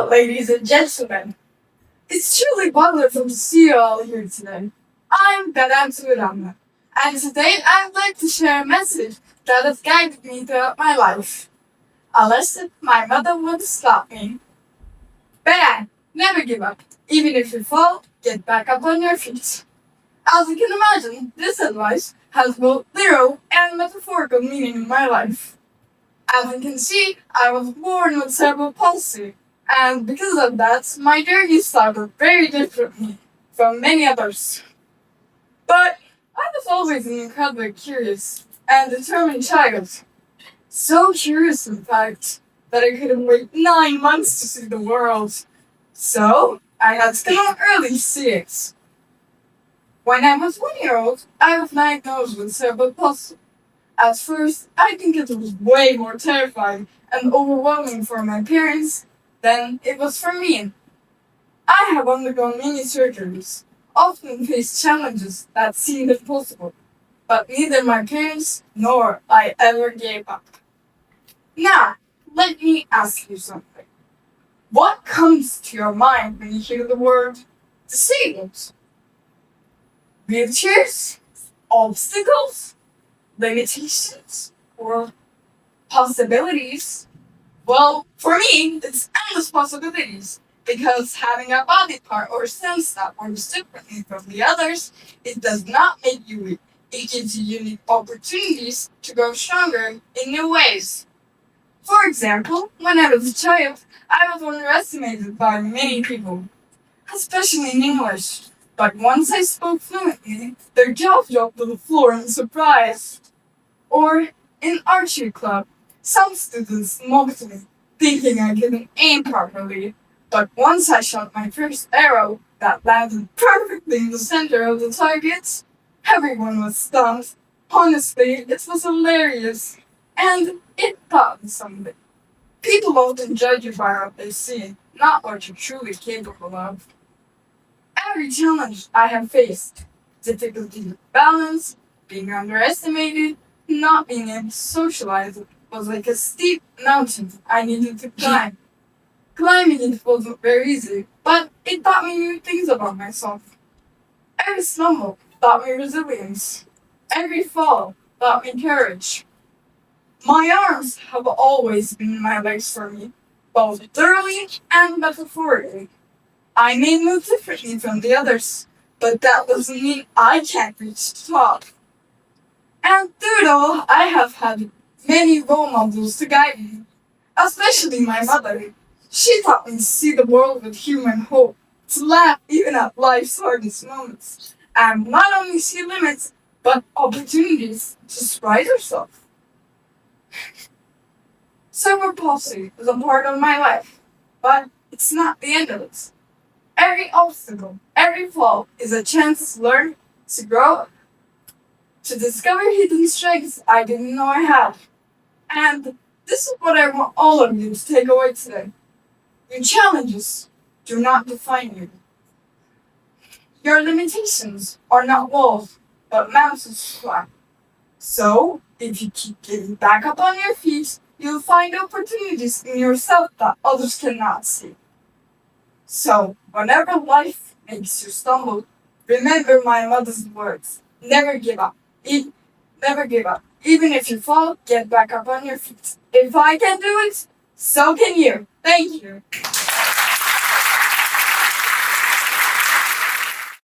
Hello, ladies and gentlemen. It's truly wonderful to see you all here today. I'm Karan Surama, and today I'd like to share a message that has guided me throughout my life. A lesson my mother would stop me. Bang! Never give up. Even if you fall, get back up on your feet. As you can imagine, this advice has both literal and metaphorical meaning in my life. As you can see, I was born with cerebral palsy, and because of that, my journey started very differently from many others. But I was always an incredibly curious and determined child. So curious, in fact, that I couldn't wait 9 months to see the world. So I had to come out early to see it. When I was 1 year old, I was diagnosed with cerebral palsy. At first, I think it was way more terrifying and overwhelming for my parents than it was for me. I have undergone many surgeries, often faced challenges that seemed impossible, but neither my parents nor I ever gave up. Now, let me ask you something. What comes to your mind when you hear the word disabled? Wheelchairs? Obstacles? Limitations? Or possibilities? Well, for me, it's endless possibilities. Because having a body part or sense that works differently from the others, it does not make you weak. It gives you unique opportunities to grow stronger in new ways. For example, when I was a child, I was underestimated by many people, especially in English. But once I spoke fluently, their jaws dropped to the floor in surprise. Or in archery club, some students mocked me, thinking I couldn't aim properly. But once I shot my first arrow that landed perfectly in the center of the target, everyone was stunned. Honestly, it was hilarious. And it taught me something. People often judge you by what they see, not what you're truly capable of. Every challenge I have faced, difficulty with balance, being underestimated, not being able to socialize, was like a steep mountain I needed to climb. Climbing it wasn't very easy, but it taught me new things about myself. Every stumble taught me resilience. Every fall taught me courage. My arms have always been my legs for me, both literally and metaphorically. I may move differently from the others, but that doesn't mean I can't reach the top. And through it all, I have had many role models to guide me, especially my mother. She taught me to see the world with human hope, to laugh even at life's hardest moments, and not only see limits, but opportunities to surprise herself. Cerebral palsy is a part of my life, but it's not the end of it. Every obstacle, every fall is a chance to learn, to grow, to discover hidden strengths I didn't know I had. And this is what I want all of you to take away today. Your challenges do not define you. Your limitations are not walls, but mountains to climb. So, if you keep getting back up on your feet, you'll find opportunities in yourself that others cannot see. So, whenever life makes you stumble, remember my mother's words. Never give up. Never give up. Even if you fall, get back up on your feet. If I can do it, so can you. Thank you.